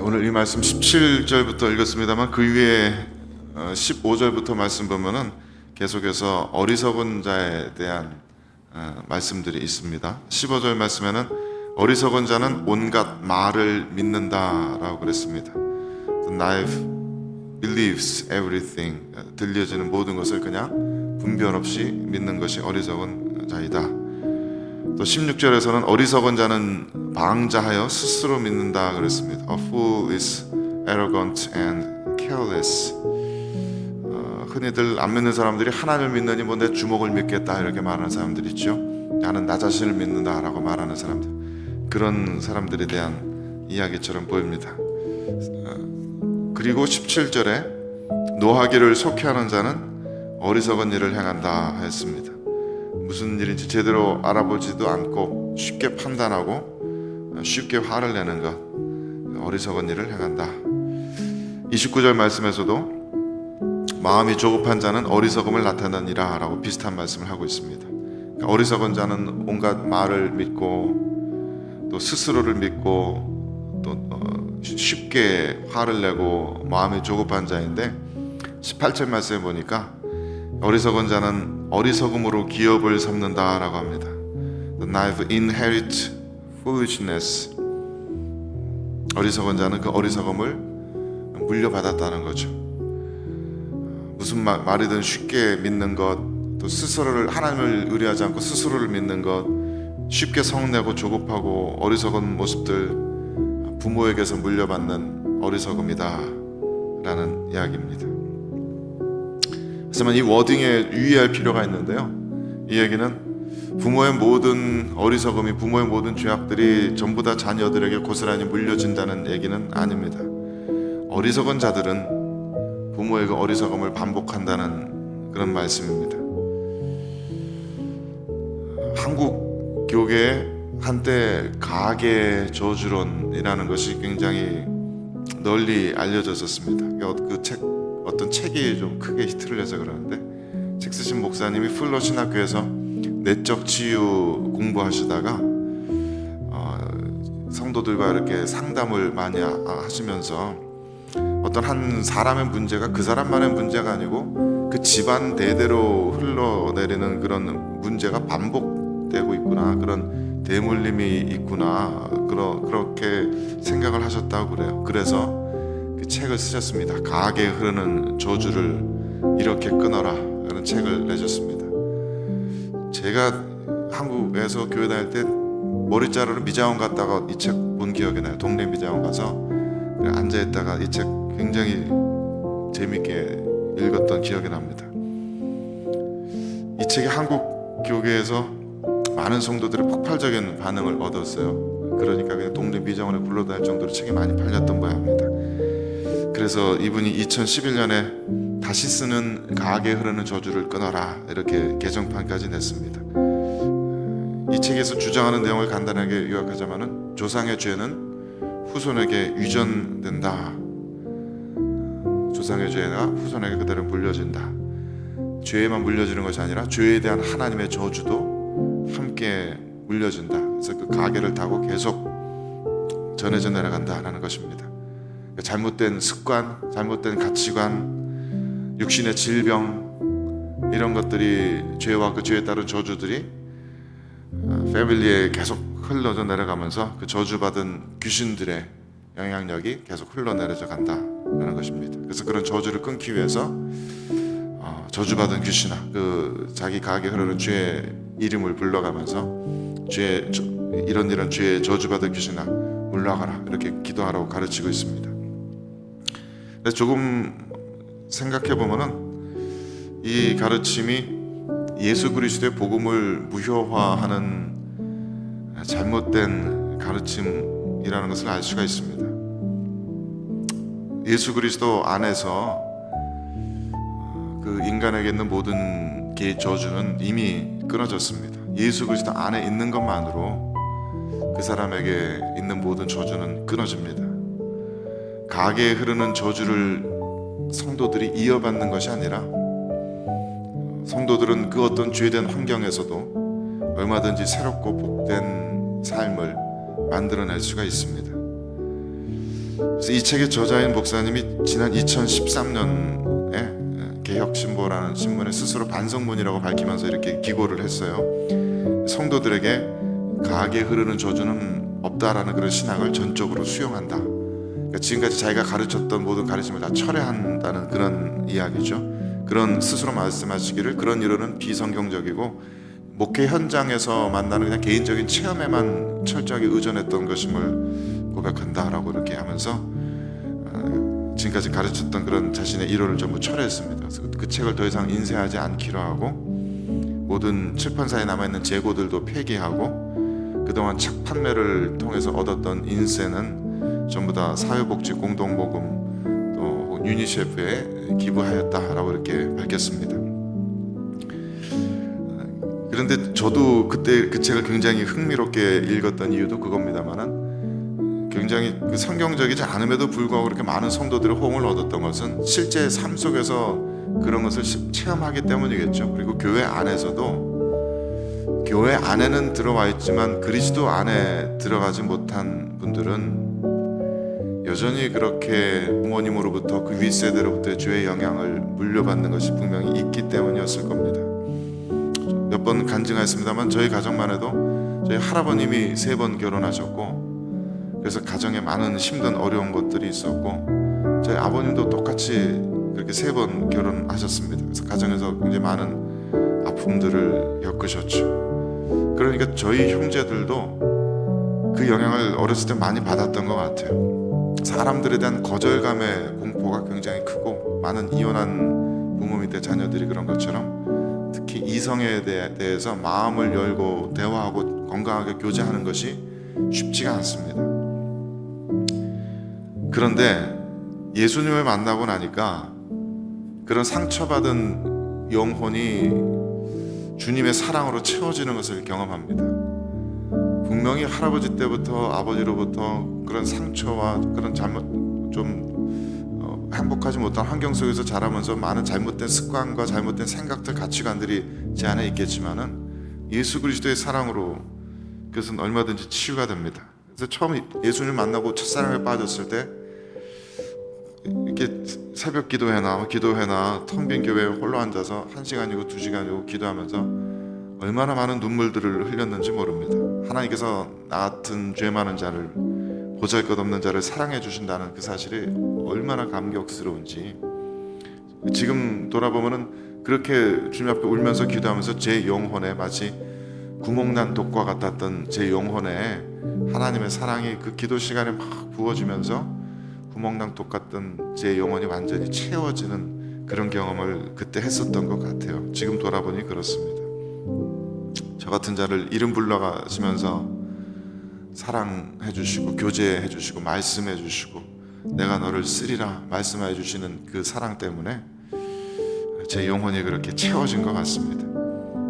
오늘 이 말씀 17절부터 읽었습니다만 그 위에 15절부터 말씀 보면은 계속해서 어리석은 자에 대한 말씀들이 있습니다. 15절 말씀에는 어리석은 자는 온갖 말을 믿는다라고 그랬습니다. The knife believes everything. 들려지는 모든 것을 그냥 분별 없이 믿는 것이 어리석은 자이다. 또 16절에서는 어리석은 자는 방자하여 스스로 믿는다 그랬습니다. A fool is arrogant and careless. 흔히들 안 믿는 사람들이 하나님을 믿느니 뭐 내 주먹을 믿겠다 이렇게 말하는 사람들이 있죠. 나는 나 자신을 믿는다라고 말하는 사람들, 그런 사람들에 대한 이야기처럼 보입니다. 그리고 17절에 노하기를 속해하는 자는 어리석은 일을 행한다 했습니다. 무슨 일인지 제대로 알아보지도 않고 쉽게 판단하고 쉽게 화를 내는 것, 어리석은 일을 행한다. 29절 말씀에서도 마음이 조급한 자는 어리석음을 나타내니라 라고 비슷한 말씀을 하고 있습니다. 그러니까 어리석은 자는 온갖 말을 믿고 또 스스로를 믿고 또 쉽게 화를 내고 마음이 조급한 자인데 18절 말씀에 보니까 어리석은 자는 어리석음으로 기업을 삼는다 라고 합니다. The knife inherit foolishness. 어리석은 자는 그 어리석음을 물려받았다는 거죠. 무슨 말이든 쉽게 믿는 것, 또 스스로를 하나님을 의뢰하지 않고 스스로를 믿는 것, 쉽게 성내고 조급하고 어리석은 모습들, 부모에게서 물려받는 어리석음이다 라는 이야기입니다. 하지만 이 워딩에 유의할 필요가 있는데요, 이 얘기는 부모의 모든 어리석음이, 부모의 모든 죄악들이 전부 다 자녀들에게 고스란히 물려진다는 얘기는 아닙니다. 어리석은 자들은 부모의 그 어리석음을 반복한다는 그런 말씀입니다. 한국 교계에 한때 가계 저주론이라는 것이 굉장히 널리 알려졌었습니다. 어떤 책이 좀 크게 히트를 해서 그러는데, 책 쓰신 목사님이 풀러 신학교에서 내적 치유 공부하시다가 성도들과 이렇게 상담을 많이 하시면서 어떤 한 사람의 문제가 그 사람만의 문제가 아니고 그 집안 대대로 흘러내리는 그런 문제가 반복되고 있구나, 그런 대물림이 있구나, 그렇게 생각을 하셨다고 그래요. 그래서 그 책을 쓰셨습니다. 가게에 흐르는 저주를 이렇게 끊어라, 그런 책을 내셨습니다. 제가 한국에서 교회 다닐 때 머리 자르러 미장원 갔다가 이 책 본 기억이 나요. 동네 미장원 가서 앉아있다가 이 책 굉장히 재밌게 읽었던 기억이 납니다. 이 책이 한국 교계에서 많은 성도들의 폭발적인 반응을 얻었어요. 그러니까 그냥 동네 미장원에 굴러다닐 정도로 책이 많이 팔렸던 모양입니다. 그래서 이분이 2011년에 다시 쓰는 가게에 흐르는 저주를 끊어라, 이렇게 개정판까지 냈습니다. 이 책에서 주장하는 내용을 간단하게 요약하자면은, 조상의 죄는 후손에게 유전된다. 조상의 죄가 후손에게 그대로 물려진다. 죄에만 물려지는 것이 아니라 죄에 대한 하나님의 저주도 함께 물려진다. 그래서 그 가계를 타고 계속 전해져 내려간다라는 것입니다. 잘못된 습관, 잘못된 가치관, 육신의 질병, 이런 것들이, 죄와 그 죄에 따른 저주들이 패밀리에 계속 흘러져 내려가면서 그 저주받은 귀신들의 영향력이 계속 흘러내려져 간다라는 것입니다. 그래서 그런 저주를 끊기 위해서 저주받은 귀신아, 그 자기 가게에 흐르는 죄의 이름을 불러가면서 이런 죄에 저주받은 귀신아 물러가라, 이렇게 기도하라고 가르치고 있습니다. 근데 조금 생각해 보면은 이 가르침이 예수 그리스도의 복음을 무효화하는 잘못된 가르침이라는 것을 알 수가 있습니다. 예수 그리스도 안에서 그 인간에게 있는 모든 개의 저주는 이미 끊어졌습니다. 예수 그리스도 안에 있는 것만으로 그 사람에게 있는 모든 저주는 끊어집니다. 가게에 흐르는 저주를 성도들이 이어받는 것이 아니라, 성도들은 그 어떤 죄된 환경에서도 얼마든지 새롭고 복된 삶을 만들어낼 수가 있습니다. 그래서 이 책의 저자인 목사님이 지난 2013년에 개혁신보라는 신문에 스스로 반성문이라고 밝히면서 이렇게 기고를 했어요. 성도들에게 가하게 흐르는 저주는 없다라는 그런 신학을 전적으로 수용한다. 그러니까 지금까지 자기가 가르쳤던 모든 가르침을 다 철회한다는 그런 이야기죠. 그런 스스로 말씀하시기를 그런 이론은 비성경적이고 목회 현장에서 만나는 그냥 개인적인 체험에만 철저하게 의존했던 것임을 고백한다라고 이렇게 하면서 지금까지 가르쳤던 그런 자신의 이론을 전부 철회했습니다. 그래서 그 책을 더 이상 인쇄하지 않기로 하고 모든 출판사에 남아있는 재고들도 폐기하고 그동안 책 판매를 통해서 얻었던 인세는 전부 다 사회복지 공동모금 또 유니세프에 기부하였다라고 이렇게 밝혔습니다. 그런데 저도 그때 그 책을 굉장히 흥미롭게 읽었던 이유도 그겁니다만은 굉장히 그 성경적이지 않음에도 불구하고 그렇게 많은 성도들의 호응을 얻었던 것은 실제 삶 속에서 그런 것을 체험하기 때문이겠죠. 그리고 교회 안에서도 교회 안에는 들어와 있지만 그리스도 안에 들어가지 못한 분들은 여전히 그렇게 부모님으로부터 그 윗세대로부터의 죄의 영향을 물려받는 것이 분명히 있기 때문이었을 겁니다. 몇 번 간증하였습니다만 저희 가정만 해도 저희 할아버님이 3번 결혼하셨고 그래서 가정에 많은 힘든 어려운 것들이 있었고 저희 아버님도 똑같이 그렇게 3번 결혼하셨습니다. 그래서 가정에서 굉장히 많은 아픔들을 겪으셨죠. 그러니까 저희 형제들도 그 영향을 어렸을 때 많이 받았던 것 같아요. 사람들에 대한 거절감의 공포가 굉장히 크고 많은 이혼한 부모 밑에 자녀들이 그런 것처럼 특히 이성에 대해서 마음을 열고 대화하고 건강하게 교제하는 것이 쉽지가 않습니다. 그런데 예수님을 만나고 나니까 그런 상처받은 영혼이 주님의 사랑으로 채워지는 것을 경험합니다. 분명히 할아버지 때부터 아버지로부터 그런 상처와 그런 행복하지 못한 환경 속에서 자라면서 많은 잘못된 습관과 잘못된 생각들, 가치관들이 제 안에 있겠지만은 예수 그리스도의 사랑으로 그것은 얼마든지 치유가 됩니다. 그래서 처음 예수님 만나고 첫사랑에 빠졌을 때 이렇게 새벽 기도회나 텅 빈 교회에 홀로 앉아서 1시간이고 2시간이고 기도하면서 얼마나 많은 눈물들을 흘렸는지 모릅니다. 하나님께서 나 같은 죄 많은 자를 보잘것없는 자를 사랑해 주신다는 그 사실이 얼마나 감격스러운지 지금 돌아보면은 그렇게 주님 앞에 울면서 기도하면서 제 영혼에 마치 구멍난 독과 같았던 제 영혼에 하나님의 사랑이 그 기도 시간에 막 부어지면서 구멍난 독 같던 제 영혼이 완전히 채워지는 그런 경험을 그때 했었던 것 같아요. 지금 돌아보니 그렇습니다. 저 같은 자를 이름 불러가시면서 사랑해 주시고 교제해 주시고 말씀해 주시고 내가 너를 쓰리라 말씀해 주시는 그 사랑 때문에 제 영혼이 그렇게 채워진 것 같습니다.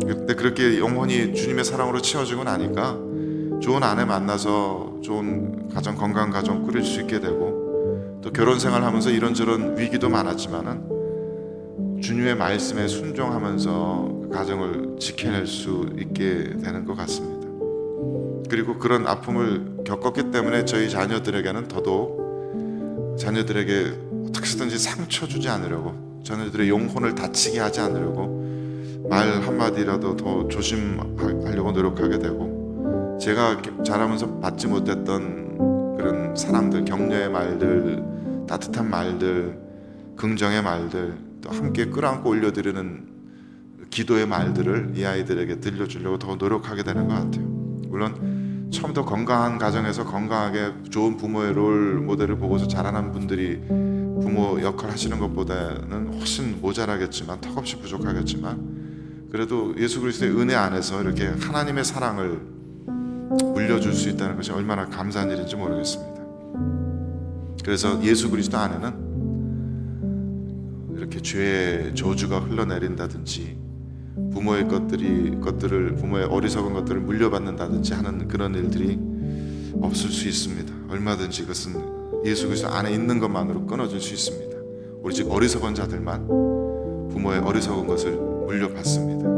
근데 그렇게 영혼이 주님의 사랑으로 채워지고 나니까 좋은 아내 만나서 좋은 가정, 건강한 가정 꾸릴 수 있게 되고 또 결혼 생활하면서 이런저런 위기도 많았지만은 주님의 말씀에 순종하면서 그 가정을 지켜낼 수 있게 되는 것 같습니다. 그리고 그런 아픔을 겪었기 때문에 저희 자녀들에게는 더더욱 자녀들에게 어떻게 해서든지 상처 주지 않으려고 자녀들의 영혼을 다치게 하지 않으려고 말 한마디라도 더 조심하려고 노력하게 되고 제가 자라면서 받지 못했던 그런 사람들, 격려의 말들, 따뜻한 말들, 긍정의 말들 또 함께 끌어안고 올려드리는 기도의 말들을 이 아이들에게 들려주려고 더 노력하게 되는 것 같아요. 물론 처음부터 건강한 가정에서 건강하게 좋은 부모의 롤 모델을 보고서 자라난 분들이 부모 역할 하시는 것보다는 훨씬 모자라겠지만 턱없이 부족하겠지만 그래도 예수 그리스도의 은혜 안에서 이렇게 하나님의 사랑을 물려줄 수 있다는 것이 얼마나 감사한 일인지 모르겠습니다. 그래서 예수 그리스도 안에는 이렇게 죄의 저주가 흘러내린다든지 부모의 부모의 어리석은 것들을 물려받는다든지 하는 그런 일들이 없을 수 있습니다. 얼마든지 그것은 예수 그리스도 안에 있는 것만으로 끊어질 수 있습니다. 오직 어리석은 자들만 부모의 어리석은 것을 물려받습니다.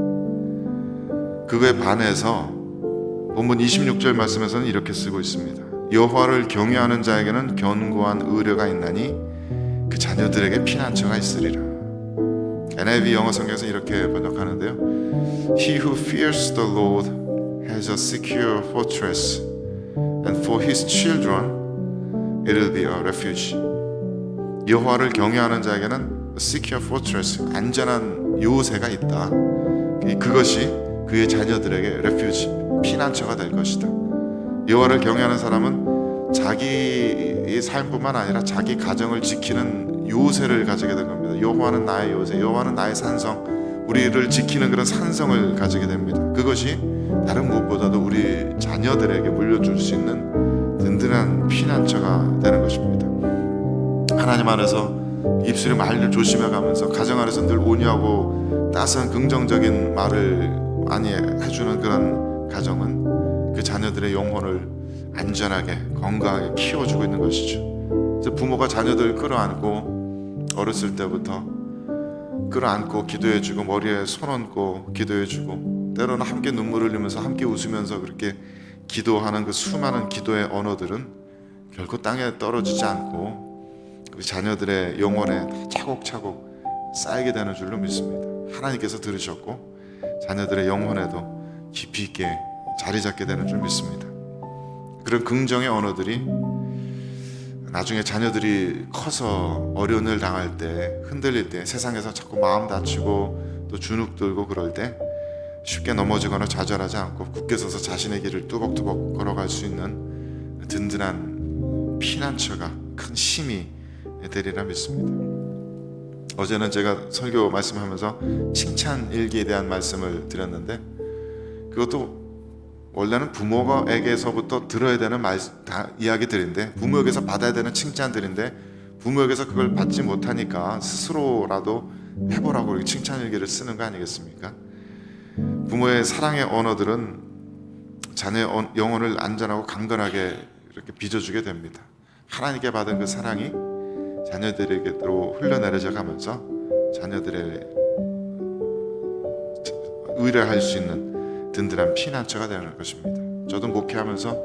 그거에 반해서 본문 26절 말씀에서는 이렇게 쓰고 있습니다. 여호와를 경외하는 자에게는 견고한 의뢰가 있나니 그 자녀들에게 피난처가 있으리라. NIV 영어 성경에서 이렇게 번역하는데요. He who fears the Lord has a secure fortress, and for his children it will be a refuge. 여호와를 경외하는 자에게는 secure fortress, 안전한 요새가 있다. 그것이 그의 자녀들에게 refuge, 피난처가 될 것이다. 여호와를 경외하는 사람은 자기의 삶뿐만 아니라 자기 가정을 지키는 요새를 가지게 된 겁니다. 여호와는 나의 요새, 여호와는 나의 산성, 우리를 지키는 그런 산성을 가지게 됩니다. 그것이 다른 무엇보다도 우리 자녀들에게 물려줄 수 있는 든든한 피난처가 되는 것입니다. 하나님 안에서 입술의 말을 조심해가면서 가정 안에서 늘 온유하고 따스한 긍정적인 말을 많이 해주는 그런 가정은 그 자녀들의 영혼을 안전하게 건강하게 키워주고 있는 것이죠. 그래서 부모가 자녀들을 끌어안고 어렸을 때부터 끌어안고 기도해주고 머리에 손 얹고 기도해주고 때로는 함께 눈물을 흘리면서 함께 웃으면서 그렇게 기도하는 그 수많은 기도의 언어들은 결코 땅에 떨어지지 않고 그 자녀들의 영혼에 차곡차곡 쌓이게 되는 줄로 믿습니다. 하나님께서 들으셨고 자녀들의 영혼에도 깊이 있게 자리 잡게 되는 줄 믿습니다. 그런 긍정의 언어들이 나중에 자녀들이 커서 어려움을 당할 때, 흔들릴 때, 세상에서 자꾸 마음 다치고 또 주눅 들고 그럴 때 쉽게 넘어지거나 좌절하지 않고 굳게 서서 자신의 길을 뚜벅뚜벅 걸어갈 수 있는 든든한 피난처가 큰 힘이 되리라 믿습니다. 어제는 제가 설교 말씀하면서 칭찬 일기에 대한 말씀을 드렸는데 그것도 원래는 부모에게서부터 들어야 되는 이야기들인데 부모에게서 받아야 되는 칭찬들인데 부모에게서 그걸 받지 못하니까 스스로라도 해보라고 이렇게 칭찬 일기를 쓰는 거 아니겠습니까? 부모의 사랑의 언어들은 자녀의 영혼을 안전하고 강건하게 이렇게 빚어주게 됩니다. 하나님께 받은 그 사랑이 자녀들에게로 흘러내려져 가면서 자녀들의 의뢰할 수 있는 든든한 피난처가 되는 것입니다. 저도 목회하면서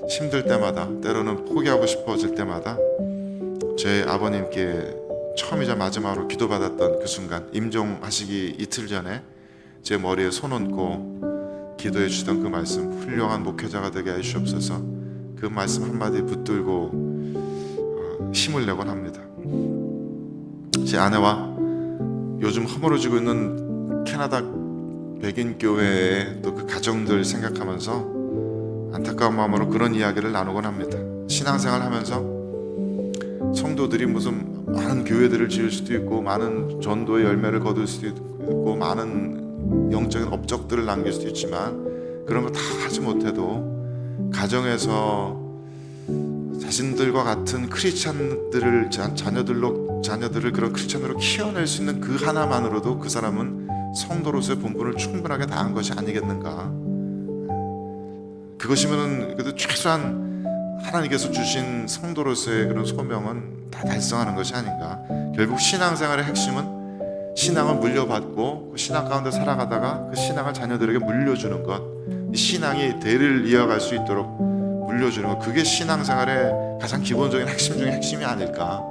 힘들 때마다 때로는 포기하고 싶어질 때마다 제 아버님께 처음이자 마지막으로 기도받았던 그 순간 임종하시기 이틀 전에 제 머리에 손 얹고 기도해 주시던 그 말씀, 훌륭한 목회자가 되게 해주시옵소서. 그 말씀 한마디 붙들고 힘을 내곤 합니다. 제 아내와 요즘 허물어지고 있는 캐나다 백인 교회의 또 그 가정들 생각하면서 안타까운 마음으로 그런 이야기를 나누곤 합니다. 신앙생활 하면서 성도들이 무슨 많은 교회들을 지을 수도 있고 많은 전도의 열매를 거둘 수도 있고 많은 영적인 업적들을 남길 수도 있지만 그런 거 다 하지 못해도 가정에서 자신들과 같은 크리스찬들을 자녀들을 그런 크리스찬으로 키워낼 수 있는 그 하나만으로도 그 사람은 성도로서의 본분을 충분하게 다한 것이 아니겠는가. 그것이면 그래도 최소한 하나님께서 주신 성도로서의 그런 소명은 다 달성하는 것이 아닌가. 결국 신앙생활의 핵심은 신앙을 물려받고 그 신앙 가운데 살아가다가 그 신앙을 자녀들에게 물려주는 것, 이 신앙이 대를 이어갈 수 있도록 물려주는 것, 그게 신앙생활의 가장 기본적인 핵심 중에 핵심이 아닐까.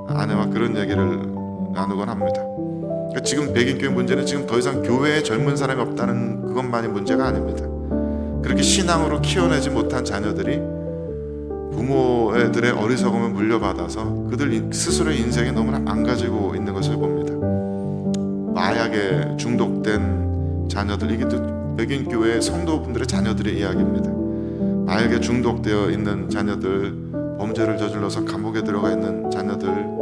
아내와 그런 얘기를 나누곤 합니다. 그러니까 지금 백인교회 문제는 지금 더 이상 교회에 젊은 사람이 없다는 그것만이 문제가 아닙니다. 그렇게 신앙으로 키워내지 못한 자녀들이 부모들의 어리석음을 물려받아서 그들 스스로의 인생이 너무나 망가지고 있는 것을 봅니다. 마약에 중독된 자녀들, 이게 또 백인교회 성도분들의 자녀들의 이야기입니다. 마약에 중독되어 있는 자녀들, 범죄를 저질러서 감옥에 들어가 있는 자녀들,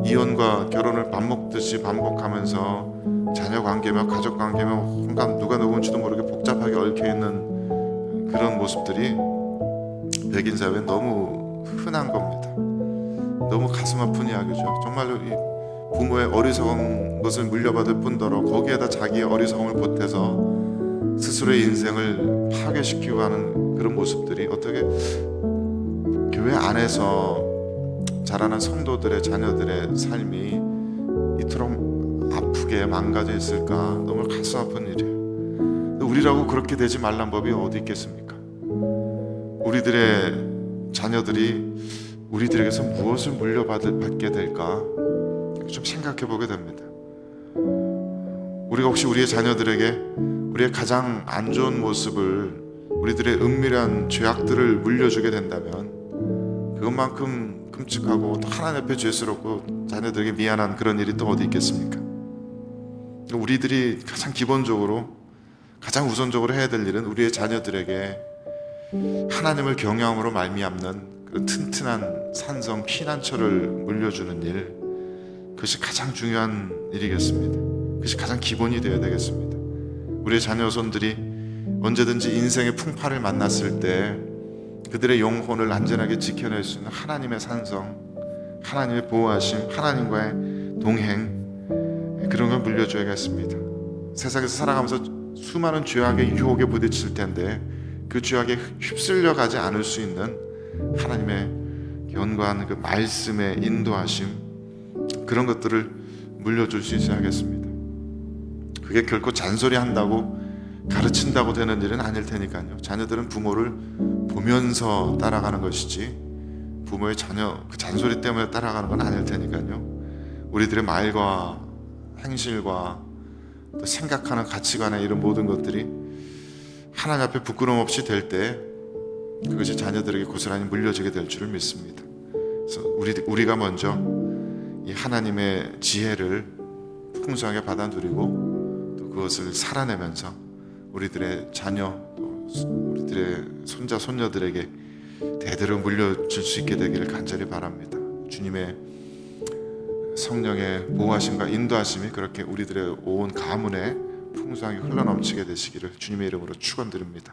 이혼과 결혼을 밥 먹듯이 반복하면서 자녀 관계며 가족 관계며 혼감 누가 누군지도 모르게 복잡하게 얽혀있는 그런 모습들이 백인 사회에 너무 흔한 겁니다. 너무 가슴 아픈 이야기죠. 정말로 이 부모의 어리석은 것을 물려받을 뿐더러 거기에다 자기의 어리석음을 보태서 스스로의 인생을 파괴시키고 하는 그런 모습들이 어떻게 교회 안에서 자라는 성도들의 자녀들의 삶이 이토록 아프게 망가져 있을까. 너무 가슴 아픈 일이에요. 우리라고 그렇게 되지 말란 법이 어디 있겠습니까? 우리들의 자녀들이 우리들에게서 무엇을 물려받게 될까 좀 생각해 보게 됩니다. 우리가 혹시 우리의 자녀들에게 우리의 가장 안 좋은 모습을, 우리들의 은밀한 죄악들을 물려주게 된다면 그것만큼 끔찍하고 또 하나님 앞에 죄스럽고 자녀들에게 미안한 그런 일이 또 어디 있겠습니까? 우리들이 가장 기본적으로, 가장 우선적으로 해야 될 일은 우리의 자녀들에게 하나님을 경외함으로 말미암는 그런 튼튼한 산성 피난처를 물려주는 일, 그것이 가장 중요한 일이겠습니다. 그것이 가장 기본이 되어야 되겠습니다. 우리의 자녀손들이 언제든지 인생의 풍파를 만났을 때 그들의 영혼을 안전하게 지켜낼 수 있는 하나님의 산성, 하나님의 보호하심, 하나님과의 동행, 그런 걸 물려줘야겠습니다. 세상에서 살아가면서 수많은 죄악의 유혹에 부딪힐 텐데 그 죄악에 휩쓸려 가지 않을 수 있는 하나님의 견고한 그 말씀의 인도하심, 그런 것들을 물려줄 수 있어야겠습니다. 그게 결코 잔소리한다고 가르친다고 되는 일은 아닐 테니까요. 자녀들은 부모를 보면서 따라가는 것이지 부모의 자녀 그 잔소리 때문에 따라가는 건 아닐 테니까요. 우리들의 말과 행실과 또 생각하는 가치관의 이런 모든 것들이 하나님 앞에 부끄러움 없이 될 때 그것이 자녀들에게 고스란히 물려지게 될 줄을 믿습니다. 그래서 우리가 먼저 이 하나님의 지혜를 풍성하게 받아 누리고 또 그것을 살아내면서 우리들의 자녀, 또 우리들의 손자, 손녀들에게 대대로 물려줄 수 있게 되기를 간절히 바랍니다. 주님의 성령의 보호하심과 인도하심이 그렇게 우리들의 온 가문에 풍성하게 흘러넘치게 되시기를 주님의 이름으로 축원드립니다.